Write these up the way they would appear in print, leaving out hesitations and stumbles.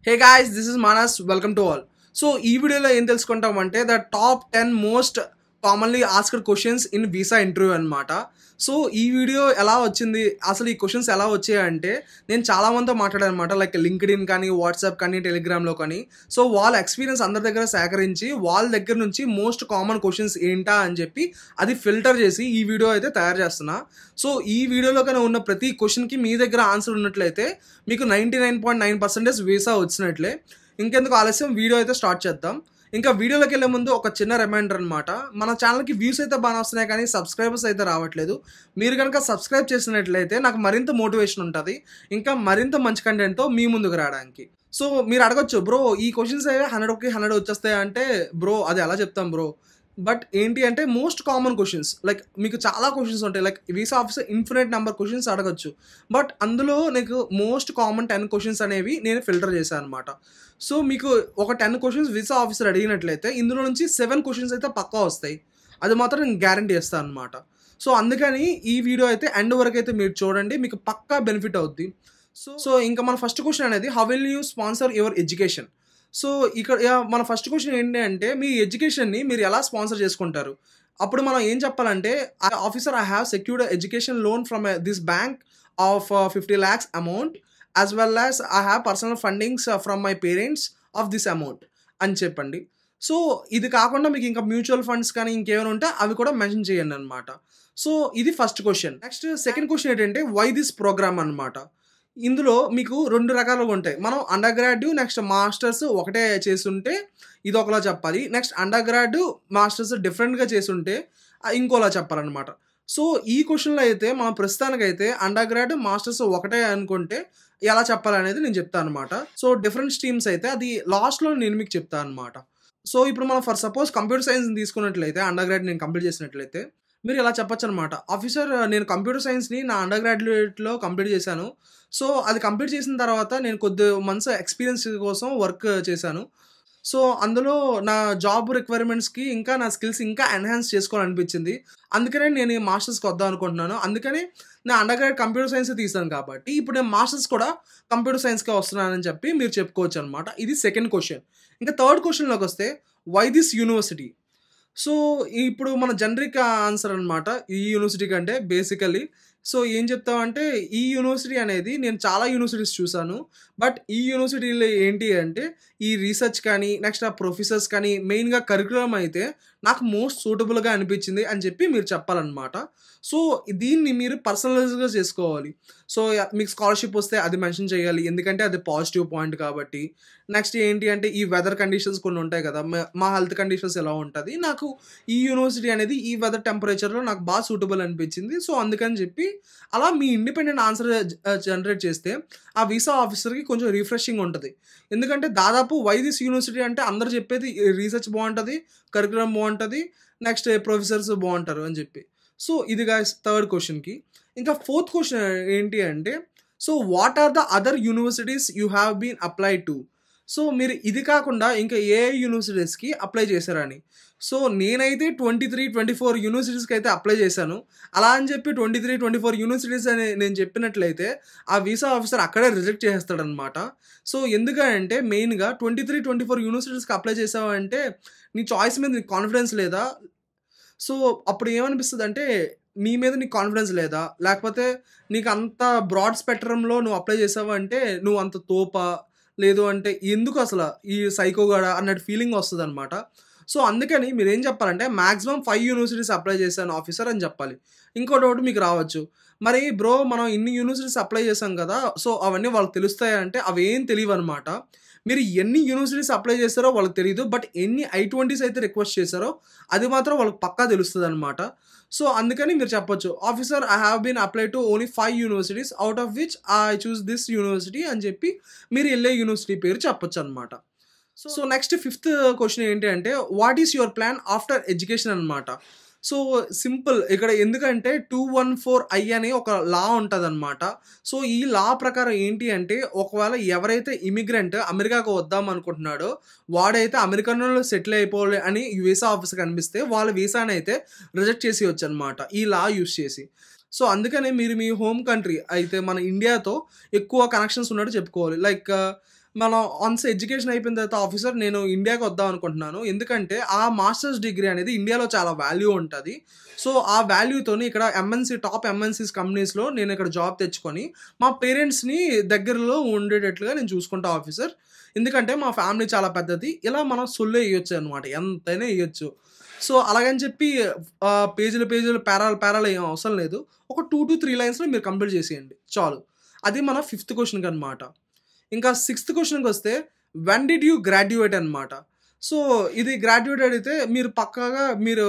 Hey guys, this is Manas. Welcome to all. So, ఈ వీడియోలో ఏం తెలుసుకుంటామంటే the top 10 most commonly asked questions in visa interview అనమాట. So, ఈ video ఎలా వచ్చింది, అసలు ఈ క్వశ్చన్స్ ఎలా వచ్చాయంటే నేను చాలా మందితో మాట్లాడాను అనమాట. లైక్ లింక్డ్ఇన్ కానీ, వాట్సాప్ కానీ, టెలిగ్రామ్లో కానీ. సో, వాళ్ళ ఎక్స్పీరియన్స్ అందరి దగ్గర సేకరించి వాళ్ళ దగ్గర నుంచి మోస్ట్ కామన్ క్వశ్చన్స్ ఏంటా అని చెప్పి అది ఫిల్టర్ చేసి ఈ వీడియో అయితే తయారు చేస్తున్నా. సో, ఈ వీడియోలో కానీ ఉన్న ప్రతి క్వశ్చన్కి మీ దగ్గర ఆన్సర్ ఉన్నట్లయితే మీకు 99.9% వీసా వచ్చినట్లే. ఇంకెందుకు ఆలస్యం, వీడియో అయితే స్టార్ట్ చేద్దాం. ఇంకా వీడియోలోకి వెళ్ళే ముందు ఒక చిన్న రిమైండర్ అనమాట. మన ఛానల్కి వ్యూస్ అయితే బాగా వస్తున్నాయి కానీ సబ్స్క్రైబర్స్ అయితే రావట్లేదు. మీరు కనుక సబ్స్క్రైబ్ చేసినట్లయితే నాకు మరింత మోటివేషన్ ఉంటుంది, ఇంకా మరింత మంచి కంటెంట్తో మీ ముందుకు రావడానికి. సో మీరు అడగొచ్చు, బ్రో ఈ క్వశ్చన్స్ అయితే 100కి 100 వచ్చేస్తాయి అంటే, బ్రో అది ఎలా చెప్తాం బ్రో. బట్ ఏంటి అంటే మోస్ట్ కామన్ క్వశ్చన్స్, లైక్ మీకు చాలా క్వశ్చన్స్ ఉంటాయి. Like visa officer infinite number questions అడగచ్చు, బట్ అందులో నీకు మోస్ట్ కామన్ 10 క్వశ్చన్స్ అనేవి నేను ఫిల్టర్ చేశాను అనమాట. సో మీకు ఒక 10 క్వశ్చన్స్ వీసా ఆఫీసర్ అడిగినట్లయితే ఇందులో నుంచి 7 క్వశ్చన్స్ అయితే పక్కా వస్తాయి. అది మాత్రం నేను గ్యారంటీ ఇస్తాను అనమాట. సో అందుకని ఈ వీడియో అయితే ఎండ్ వరకు అయితే మీరు చూడండి, మీకు పక్కా బెనిఫిట్ అవుద్ది. సో ఇంకా మన ఫస్ట్ క్వశ్చన్ అనేది, how will you sponsor your education. So ఇక్కడ మన ఫస్ట్ క్వశ్చన్ ఏంటి అంటే, మీ ఎడ్యుకేషన్ని మీరు ఎలా స్పాన్సర్ చేసుకుంటారు. అప్పుడు మనం ఏం చెప్పాలంటే, officer I have secured education loan from this bank of 50 lakhs amount, as well as I have personal fundings from my parents of this amount అని చెప్పండి. సో ఇది కాకుండా మీకు ఇంకా మ్యూచువల్ ఫండ్స్ కానీ ఇంకేమైనా ఉంటే అవి కూడా మెన్షన్ చేయండి అనమాట. సో ఇది first question. Next second question ఏంటంటే, వై దిస్ ప్రోగ్రామ్ అనమాట. ఇందులో మీకు 2 రకాలుగా ఉంటాయి. మనం అండర్ గ్రాడ్ నెక్స్ట్ మాస్టర్స్ ఒకటే చేసుంటే ఇది ఒకలా చెప్పాలి. నెక్స్ట్ అండర్ గ్రాడ్ మాస్టర్స్ డిఫరెంట్గా చేసుంటే ఇంకోలా చెప్పాలన్నమాట. సో ఈ క్వశ్చన్లో అయితే మనం ప్రస్తుతానికైతే అండర్ గ్రాడ్ మాస్టర్స్ ఒకటే అనుకుంటే ఎలా చెప్పాలనేది నేను చెప్తాను అనమాట. సో డిఫరెంట్ స్ట్రీమ్స్ అయితే అది లాస్ట్లో నేను మీకు చెప్తాను అనమాట. సో ఇప్పుడు మనం ఫర్ సపోజ్ కంప్యూటర్ సైన్స్ తీసుకున్నట్లయితే, అండర్ గ్రాడ్ నేను కంప్లీట్ చేసినట్లయితే మీరు ఇలా చెప్పొచ్చు అనమాట. ఆఫీసర్ నేను కంప్యూటర్ సైన్స్ని నా అండర్ గ్రాడ్యుయేట్లో కంప్లీట్ చేశాను. సో అది కంప్లీట్ చేసిన తర్వాత నేను కొద్ది మంత్స్ ఎక్స్పీరియన్స్ కోసం వర్క్ చేశాను. సో అందులో నా జాబ్ రిక్వైర్మెంట్స్కి ఇంకా నా స్కిల్స్ ఇంకా ఎన్హాన్స్ చేసుకోవాలనిపించింది. అందుకనే నేను ఈ మాస్టర్స్కి వద్దాం అనుకుంటున్నాను. అందుకని నా అండర్ గ్రాడ్ కంప్యూటర్ సైన్స్ తీసాను కాబట్టి ఇప్పుడు నేను మాస్టర్స్ కూడా కంప్యూటర్ సైన్స్కే వస్తున్నానని చెప్పి మీరు చెప్పుకోవచ్చు అనమాట. ఇది సెకండ్ క్వశ్చన్. ఇంకా థర్డ్ క్వశ్చన్లోకి వస్తే, వై దిస్ యూనివర్సిటీ. సో ఇప్పుడు మన జనరిక్ ఆన్సర్ అనమాట ఈ యూనివర్సిటీ కంటే బేసికలీ. సో ఏం చెప్తామంటే, ఈ యూనివర్సిటీ అనేది నేను చాలా యూనివర్సిటీస్ చూశాను, బట్ ఈ యూనివర్సిటీలో ఏంటి అంటే ఈ రీసెర్చ్ కానీ నెక్స్ట్ ఆ ప్రొఫెసర్స్ కానీ మెయిన్గా కరికులం అయితే నాకు మోస్ట్ సూటబుల్గా అనిపించింది అని చెప్పి మీరు చెప్పాలన్నమాట. సో దీన్ని మీరు పర్సనలైజ్గా చేసుకోవాలి. సో మీకు స్కాలర్షిప్ వస్తే అది మెన్షన్ చేయాలి, ఎందుకంటే అది పాజిటివ్ పాయింట్ కాబట్టి. నెక్స్ట్ ఏంటి అంటే ఈ వెదర్ కండిషన్స్ కొన్ని ఉంటాయి కదా, మా హెల్త్ కండిషన్స్ ఎలా ఉంటుంది, నాకు ఈ యూనివర్సిటీ అనేది ఈ వెదర్ టెంపరేచర్లో నాకు బాగా సూటబుల్ అనిపించింది. సో అందుకని చెప్పి అలా మీ ఇండిపెండెంట్ ఆన్సర్ జనరేట్ చేస్తే ఆ వీసా ఆఫీసర్కి కొంచెం రిఫ్రెషింగ్ ఉంటుంది. ఎందుకంటే దాదాపు వై దిస్ యూనివర్సిటీ అంటే అందరు చెప్పేది రీసెర్చ్ బాగుంటుంది, కరికులం బాగుంటుంది, నెక్స్ట్ ప్రొఫెసర్స్ బాగుంటారు అని చెప్పి. సో ఇది గాయ్స్ థర్డ్ క్వశ్చన్కి. ఇంకా ఫోర్త్ క్వశ్చన్ ఏంటి అంటే, so what are the other universities you have been applied to. So మీరు ఇది కాకుండా ఇంకా ఏ యూనివర్సిటీస్కి అప్లై చేశారని. సో నేనైతే 23-24 యూనివర్సిటీస్కి అయితే అప్లై చేశాను. అలా అని చెప్పి 23-24 యూనివర్సిటీస్ అని నేను చెప్పినట్లయితే ఆ వీసా ఆఫీసర్ అక్కడే రిజెక్ట్ చేస్తాడనమాట. సో ఎందుకంటే మెయిన్గా 23-24 యూనివర్సిటీస్కి అప్లై చేసావంటే నీ చాయిస్ మీద నీకు కాన్ఫిడెన్స్ లేదా. సో అప్పుడు ఏమనిపిస్తుంది అంటే, నీ మీద నీకు కాన్ఫిడెన్స్ లేదా, లేకపోతే నీకు అంత బ్రాడ్ స్పెక్ట్రంలో నువ్వు అప్లై చేసావు అంటే నువ్వు అంత తోపా, లేదు అంటే ఎందుకు అసలు ఈ సైకోగాడా అన్నట్టు ఫీలింగ్ వస్తుంది అనమాట. సో అందుకని మీరు ఏం చెప్పాలంటే, మ్యాక్సిమం 5 యూనివర్సిటీస్ అప్లై చేశాను ఆఫీసర్ అని చెప్పాలి. ఇంకో డౌట్ మీకు రావచ్చు, మరి బ్రో మనం ఇన్ని యూనివర్సిటీస్ అప్లై చేసాం కదా, సో అవన్నీ వాళ్ళకి తెలుస్తాయి అంటే అవి ఏం తెలియవు అనమాట. మీరు ఎన్ని యూనివర్సిటీస్ అప్లై చేస్తారో వాళ్ళకి తెలియదు, బట్ ఎన్ని I-20s అయితే రిక్వెస్ట్ చేశారో అది మాత్రం వాళ్ళకి పక్కా తెలుస్తుంది అనమాట. సో అందుకని మీరు చెప్పొచ్చు, officer I have been apply to only 5 universities out of which I choose this university అని చెప్పి మీరు వెళ్ళే యూనివర్సిటీ పేరు చెప్పొచ్చు అనమాట. సో నెక్స్ట్ ఫిఫ్త్ క్వశ్చన్ ఏంటి అంటే, what is your plan after education అనమాట. సో సింపుల్ ఇక్కడ, ఎందుకంటే 214I అనే ఒక లా ఉంటుంది అనమాట. సో ఈ లా ప్రకారం ఏంటి అంటే, ఒకవేళ ఎవరైతే ఇమిగ్రెంట్ అమెరికాకు వద్దాం అనుకుంటున్నాడో వాడైతే అమెరికాలో సెటిల్ అయిపోవాలి అని వీసా ఆఫీసర్కి అనిపిస్తే వాళ్ళ వీసాని అయితే రిజెక్ట్ చేసి వచ్చు అనమాట ఈ లా యూస్ చేసి. సో అందుకనే మీరు మీ హోమ్ కంట్రీ అయితే మన ఇండియాతో ఎక్కువ కనెక్షన్స్ ఉన్నట్టు చెప్పుకోవాలి. లైక్ మనం వన్స్ ఎడ్యుకేషన్ అయిపోయిన తర్వాత ఆఫీసర్ నేను ఇండియాకి వద్దాం అనుకుంటున్నాను. ఎందుకంటే ఆ మాస్టర్స్ డిగ్రీ అనేది ఇండియాలో చాలా వాల్యూ ఉంటది. సో, ఆ వాల్యూతోని ఇక్కడ టాప్ ఎంఎన్‌సీస్ కంపెనీస్‌లో నేను ఇక్కడ జాబ్ తెచ్చుకొని మా పేరెంట్స్‌ని దగ్గరలో ఉండేటట్లుగా నేను చూసుకుంటా ఆఫీసర్. ఎందుకంటే మా ఫ్యామిలీ చాలా పెద్దది. ఇలా మనం సొల్లు ఎయ్యొచ్చనమాట. ఎంతైనా ఎయ్యొచ్చు. సో, అలాగని చెప్పి పేజీలు పేరాలు ఏం అవసరం లేదు. ఒక 2-3 లైన్స్‌లో మీరు కంప్లీట్ చేసేయండి చాలు. అది మన ఫిఫ్త్ క్వెషన్‌కనమాట. ఇంకా సిక్స్త్ క్వెషన్‌కొస్తే వెన్ డిడ్ యూ గ్రాడ్యుయేట్ అనమాట. సో, ఇది గ్రాడ్యుయేట్ అడిగితే మీరు పక్కాగా మీరు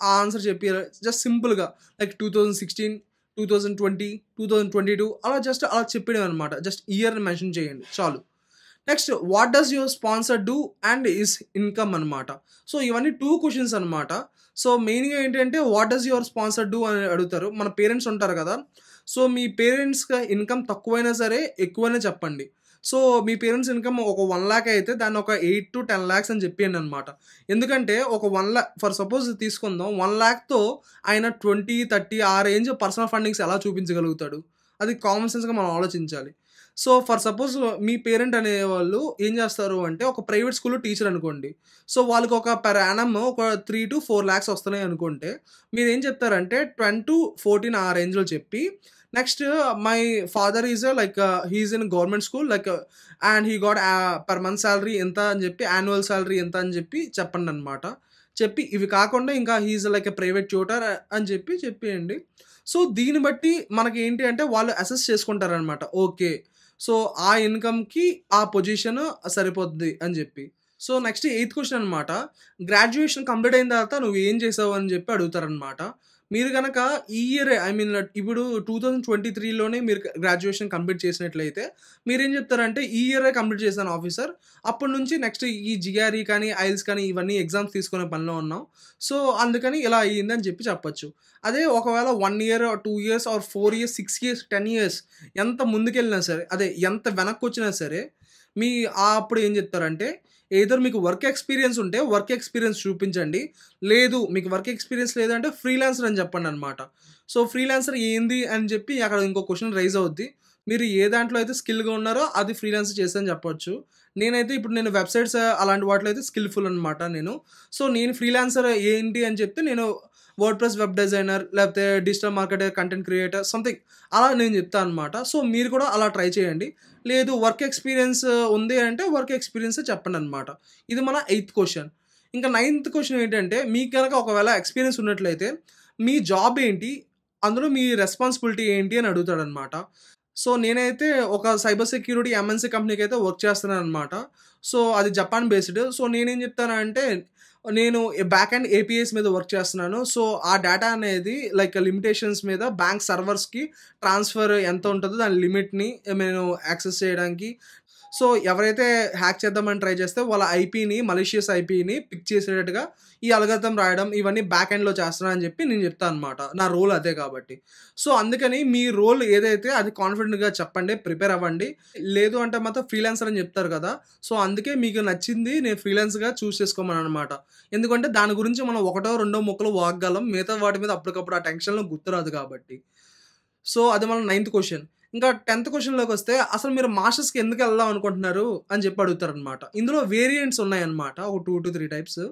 ఆ ఆన్సర్ చెప్పియాలి. జస్ట్ సింపుల్‌గా లైక్ 2016, 2020, 2022 అలా చెప్పేయడం అనమాట. జస్ట్ ఇయర్‌ని మెన్షన్ చేయండి చాలు. Next what does your sponsor do and his income అనమాట. సో, ఇవన్నీ 2 క్వెషన్స్ అనమాట. సో, మెయిన్‌గా ఏంటంటే what does your sponsor do అని అడుగుతారు. మన పేరెంట్స్ ఉంటారు కదా! సో, మీ పేరెంట్స్‌కి ఇన్‌కమ్ తక్కువైనా సరే ఎక్కువనే చెప్పండి. సో, మీ పేరెంట్స్ ఇన్‌కమ్ ఒక 1,00,000 అయితే దాన్ని ఒక 8-10 లాక్స్ అని చెప్పేయండనమాట. ఎందుకంటే ఒక ఫర్ సపోజ్ తీసుకుందాం 1,00,000తో ఆయన 20, 30 ఆ రేంజ్ పర్సనల్ ఫండింగ్స్ ఎలా చూపించగలుగుతాడు? అది కామన్ సెన్స్‌గా మనం ఆలోచించాలి. So, for suppose me parent అనేవాళ్ళు ఏం చేస్తారు అంటే ఒక ప్రైవేట్ స్కూల్‌లో టీచర్ అనుకోండి. సో, వాళ్ళకి ఒక పర్ యానమ్ ఒక 3-4 లాక్స్ వస్తున్నాయి అనుకుంటే మీరేం చెప్తారంటే 10-14 ఆ రేంజ్‌లో చెప్పి next my father is like he is in government school like and he got per month salary ఎంత అని చెప్పి యాన్యువల్ సాలరీ ఎంత అని చెప్పి చెప్పండనమాట. చెప్పి ఇవి కాకుండా ఇంకా he is like a private tutor అని చెప్పేయండి. సో, దీన్ని బట్టి మనకేంటి అంటే వాళ్ళు అసెస్ చేసుకుంటారనమాట. ఓకే. సో, ఆ ఇన్‌కమ్‌కి ఆ పొజిషన్ సరిపోద్ది అని చెప్పి. సో, నెక్స్ట్ ఎయిత్ క్వెషన్ అనమాట. గ్రాడ్యుయేషన్ కంప్లీట్ అయిన తర్వాత నువ్వేం చేసావు అని చెప్పి అడుగుతారనమాట. మీరు గనక ఈ ఇయరే ఇప్పుడు 2023లోనే మీరు గ్రాడ్యుయేషన్ కంప్లీట్ చేసినట్లయితే మీరేం చెప్తారంటే ఈ ఇయరే కంప్లీట్ చేశాను ఆఫీసర్. అప్పటి నుంచి నెక్స్ట్ ఈ జిఆర్ఈ కానీ, ఐఎల్టీఎస్ కానీ ఇవన్నీ ఎగ్జామ్స్ తీసుకునే పనిలో ఉన్నాం. సో, అందుకని ఇలా అయ్యిందని చెప్పొచ్చు. అదే ఒకవేళ 1 year, 2 years or 4 years, 6 years, 10 years ఎంత ముందుకెళ్ళినా సరే అదే ఎంత వెనక్కొచ్చినా సరే మీ అప్పుడు ఏం చెప్తారంటే ఎయిదర్ మీకు వర్క్ ఎక్స్‌పీరియన్స్ ఉంటే వర్క్ ఎక్స్‌పీరియన్స్ చూపించండి. లేదు మీకు వర్క్ ఎక్స్‌పీరియన్స్ లేదంటే ఫ్రీలాన్సర్ అని చెప్పండనమాట. సో, ఫ్రీలాన్సర్ ఏంది అని చెప్పి అక్కడ ఇంకో క్వెషన్ రైజ్ అవుద్ది. మీరు ఏ దాంట్లో అయితే స్కిల్‌గా ఉన్నారో అది ఫ్రీలాన్సర్ చేశానని చెప్పొచ్చు. నేనైతే ఇప్పుడు నేను వెబ్‌సైట్స్ అలాంటి వాటిలో అయితే స్కిల్‌ఫుల్ అనమాట నేను. సో, నేను ఫ్రీలాన్సర్ ఏంటి అని చెప్తే నేను వర్డ్‌ప్రెస్ వెబ్ డిజైనర్ లేకపోతే digital marketer, content creator something అలా నేను చెప్తా అనమాట. సో, మీరు కూడా అలా ట్రై చేయండి. లేదు వర్క్ ఎక్స్‌పీరియన్స్ ఉంది అంటే వర్క్ ఎక్స్‌పీరియన్సే చెప్పండనమాట. ఇది మన ఎయిత్ క్వెషన్. ఇంకా నైన్త్ క్వెషన్ ఏంటంటే మీకు గనక ఒకవేళ ఎక్స్‌పీరియన్స్ ఉన్నట్లయితే మీ జాబ్ ఏంటి? అందులో మీ రెస్పాన్సిబిలిటీ ఏంటి అని అడుగుతాడనమాట. సో, నేనైతే ఒక సైబర్ సెక్యూరిటీ ఎంఎన్‌సీ కంపెనీకైతే వర్క్ చేస్తున్నాననమాట. సో, అది జపాన్ బేస్డ్. సో, నేనేం చెప్తానంటే నేను బ్యాక్ ఎండ్ ఏపీఐస్ మీద వర్క్ చేస్తున్నాను. సో, ఆ డేటా అనేది లైక్ లిమిటేషన్స్ మీద బ్యాంక్ సర్వర్స్‌కి ట్రాన్స్‌ఫర్ ఎంత ఉంటదో దాని లిమిట్‌ని నేను యాక్సెస్ చేయడానికి సో, ఎవరైతే హ్యాక్ చేద్దామని ట్రై చేస్తే వాళ్ళ మలీషియస్ ఐపీని పిక్ చేసేటట్టుగా ఈ అల్గోరిథం రాయడం ఇవన్నీ బ్యాక్ ఎండ్‌లో చేస్తున్నా అని చెప్పి నేను చెప్తా అనమాట. నా రోల్ అదే కాబట్టి. సో, అందుకని మీ రోల్ ఏదైతే అది కాన్ఫిడెంట్‌గా చెప్పండి. ప్రిపేర్ అవ్వండి. లేదు అంటే మాత్రం ఫ్రీలాన్సర్ అని చెప్తారు కదా! సో, అందుకే మీకు నచ్చింది నేను ఫ్రీలాన్స్‌గా చూజ్ చేసుకోమననమాట. ఎందుకంటే దాని గురించి మనం ఒకటో, రెండో ముక్కలు వాగగలం. మిగతా వాటి మీద అప్పటికప్పుడు ఆ టెన్షన్‌లో గుర్తురాదు కాబట్టి. సో, అది మన నైన్త్ క్వెషన్. ఇంకా 10థ్ క్వెషన్‌లోకొస్తే అసలు మీరు మాస్టర్స్‌కి ఎందుకెళ్దాం అనుకుంటున్నారు అని చెప్పి అడుగుతారనమాట. ఇందులో వేరియంట్స్ ఉన్నాయన్నమాట. ఒక 2-3 టైప్స్.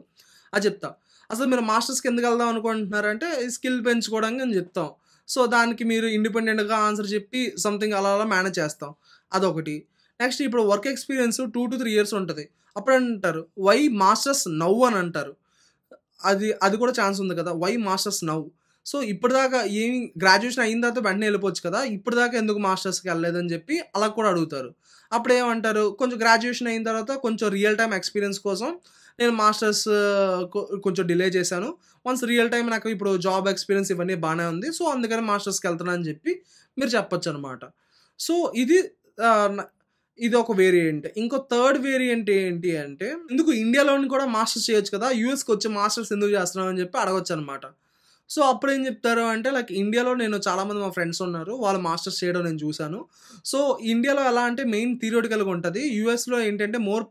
అది చెప్తా. అసలు మీరు మాస్టర్స్‌కి ఎందుకెళ్దాం అనుకుంటున్నారంటే స్కిల్ పెంచుకోవడానికి అని చెప్తాం. సో, దానికి మీరు ఇండిపెండెంట్‌గా ఆన్సర్ చెప్పి సంథింగ్ అలా మేనేజ్ చేస్తాం. అదొకటి. నెక్స్ట్ ఇప్పుడు వర్క్ ఎక్స్‌పీరియన్స్ 2-3 ఇయర్స్ ఉంటది. అప్పుడంటారు వై మాస్టర్స్ నౌ అని అంటారు. అది కూడా ఛాన్స్ ఉంది కదా! Why masters now? సో, ఇప్పటిదాకా గ్రాడ్యుయేషన్ అయిన తర్వాత వెంటనే ఎళ్ళిపోవచ్చు కదా! ఇప్పటిదాకా ఎందుకు మాస్టర్స్‌కెళ్ళలేదని చెప్పి అలా కూడా అడుగుతారు. అప్పుడేమంటారు కొంచెం గ్రాడ్యుయేషన్ అయిన తర్వాత కొంచెం రియల్ టైమ్ ఎక్స్‌పీరియన్స్ కోసం నేను మాస్టర్స్ కొంచెం డిలే చేశాను. వన్స్ రియల్ టైమ్ నాకు ఇప్పుడు జాబ్ ఎక్స్‌పీరియన్స్ ఇవన్నీ బానే ఉంది. సో, అందుకని మాస్టర్స్‌కెళ్తున్నా అని చెప్పి మీరు చెప్పొచ్చనమాట. సో, ఇది ఆహ్, న ఇదొక వేరియంట్. ఇంకో థర్డ్ వేరియంట్ ఏంటి అంటే ఎందుకు ఇండియాలోని కూడా మాస్టర్స్ చేయొచ్చు కదా! యూఎస్‌కొచ్చి మాస్టర్స్ ఎందుకు చేస్తున్నావు అని చెప్పి అడగొచ్చనమాట. సో, అప్పుడేం చెప్తారు అంటే లైక్ ఇండియాలో నేను చాలామంది మా ఫ్రెండ్స్ ఉన్నారు. వాళ్ళు మాస్టర్స్ చేయడం నేను చూసాను. సో, ఇండియాలో ఎలా అంటే మెయిన్ థియరిటికల్‌గా ఉంటది. యూఎస్‌లో ఏంటంటే మోర్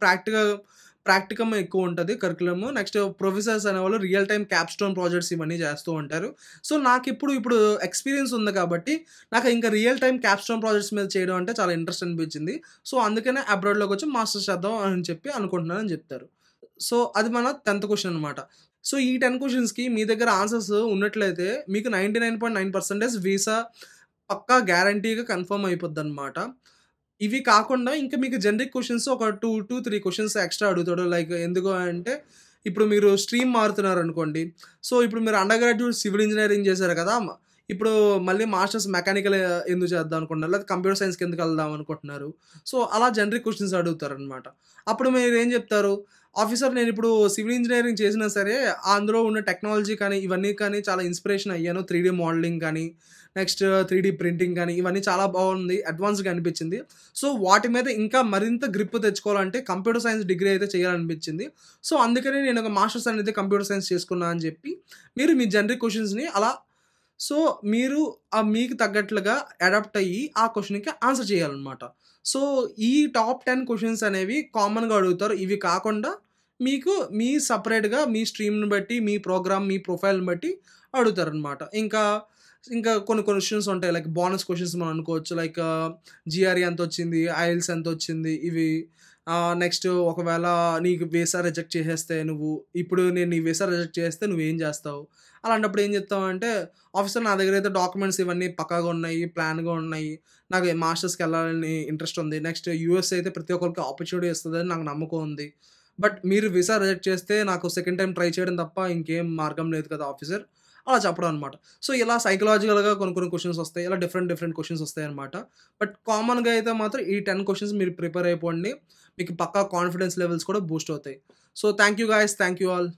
ప్రాక్టికమ్ ఎక్కువ ఉంటది కరిక్యులమ్. నెక్స్ట్ ప్రొఫెసర్స్ అనేవాళ్ళు రియల్ టైమ్ క్యాప్‌స్టోన్ ప్రాజెక్ట్స్ ఇవన్నీ చేస్తూ ఉంటారు. సో, ఇప్పుడు ఎక్స్‌పీరియన్స్ ఉంది కాబట్టి, నాకు ఇంకా రియల్ టైమ్ క్యాప్‌స్టోన్ ప్రాజెక్ట్స్ మీద చేయడం అంటే చాలా ఇంట్రెస్ట్ అనిపించింది. సో, అందుకనే అబ్రాడ్‌లోకొచ్చి మాస్టర్స్ చేద్దాం అని చెప్పి అనుకుంటున్నానని చెప్తారు. సో, అది మన 10థ్ క్వెషన్ అనమాట. సో, ఈ 10 క్వెషన్స్‌కి మీ దగ్గర ఆన్సర్స్ ఉన్నట్లయితే మీకు 99.9% వీసా పక్కా గ్యారంటీగా కన్ఫర్మ్ అయిపోద్దనమాట. ఇవి కాకుండా ఇంకా మీకు జనరిక్ క్వెషన్స్ ఒక 2-3 క్వెషన్స్ ఎక్స్‌ట్రా అడుగుతాడు. లైక్ ఎందుకు అంటే, ఇప్పుడు మీరు స్ట్రీమ్ మారుతున్నారనుకోండి. సో, ఇప్పుడు మీరు అండర్ గ్రాడ్యుయేట్ సివిల్ ఇంజినీరింగ్ చేశారు కదా! ఇప్పుడు మళ్ళీ మాస్టర్స్ మెకానికల్ ఎందుకు చేద్దాం అనుకుంటున్నారు? లేదా కంప్యూటర్ సైన్స్‌కి ఎందుకు వెళ్దాం అనుకుంటున్నారు? సో, అలా జనరిక్ క్వెషన్స్ అడుగుతారనమాట. అప్పుడు మీరేం చెప్తారు? ఆఫీసర్ నేనిప్పుడు సివిల్ ఇంజినీరింగ్ చేసినా సరే, అందులో ఉన్న టెక్నాలజీ కానీ, ఇవన్నీ కానీ చాలా ఇన్‌స్పిరేషన్ అయ్యాను. 3డీ మోడలింగ్ కానీ, నెక్స్ట్ 3డీ ప్రింటింగ్ కానీ, ఇవన్నీ చాలా బాగుంది. అడ్వాన్స్‌గా అనిపించింది. సో, వాటి మీద ఇంకా మరింత గ్రిప్ తెచ్చుకోవాలంటే కంప్యూటర్ సైన్స్ డిగ్రీ అయితే చేయాలనిపించింది. సో, అందుకనే నేను ఒక మాస్టర్స్ అనేది కంప్యూటర్ సైన్స్ చేసుకున్నా అని చెప్పి, మీరు మీ జనరిక్ క్వెషన్స్‌ని అలా సో, మీరు మీకు తగ్గట్లుగా అడాప్ట్ అయ్యి ఆ క్వెషన్‌కి ఆన్సర్ చేయాలనమాట. సో, ఈ టాప్ 10 క్వెషన్స్ అనేవి కామన్‌గా అడుగుతారు. ఇవి కాకుండా మీకు మీ సెపరేట్‌గా మీ స్ట్రీమ్‌ని బట్టి, మీ ప్రోగ్రామ్, మీ ప్రొఫైల్‌ని బట్టి అడుగుతారనమాట. ఇంకా కొన్ని క్వెషన్స్ ఉంటాయి. లైక్ బోనస్ క్వెషన్స్ మనం అనుకోవచ్చు. లైక్ జీఆర్ఈ ఎంతొచ్చింది? ఐఎల్టీఎస్ ఎంతొచ్చింది? ఇవి నెక్స్ట్ ఒకవేళ నీకు వీసా రిజెక్ట్ చేసేస్తే ఇప్పుడు నేను నీ వీసా రిజెక్ట్ చేస్తే నువ్వేం చేస్తావు? అలాంటప్పుడు ఏం చెప్తావంటే, ఆఫీసర్ నా దగ్గర అయితే డాక్యుమెంట్స్ ఇవన్నీ పక్కాగా ఉన్నాయి, ప్లాన్‌గా ఉన్నాయి. నాకు మాస్టర్స్‌కెళ్ళాలని ఇంట్రెస్ట్ ఉంది. నెక్స్ట్ యూఎస్ అయితే ప్రతి ఒక్కరికి ఆపర్చునిటీ ఇస్తదని నాకు నమ్మకం ఉంది. బట్ మీరు వీసా రిజెక్ట్ చేస్తే నాకు సెకండ్ టైమ్ ట్రై చేయడం తప్ప ఇంకేం మార్గం లేదు కదా ఆఫీసర్. అలా చెప్పడం అనమాట. సో, ఇలా సైకలాజికల్‌గా కొన్ని క్వెషన్స్ వస్తాయి. ఇలా డిఫరెంట్ క్వెషన్స్ వస్తాయన్నమాట. బట్ కామన్‌గా అయితే మాత్రం ఈ 10 క్వెషన్స్ మీరు ప్రిపేర్ అయిపోండి. మీకు పక్కా కాన్ఫిడెన్స్ లెవెల్స్ కూడా బూస్ట్ అవుతాయి. So, thank you guys. Thank you all.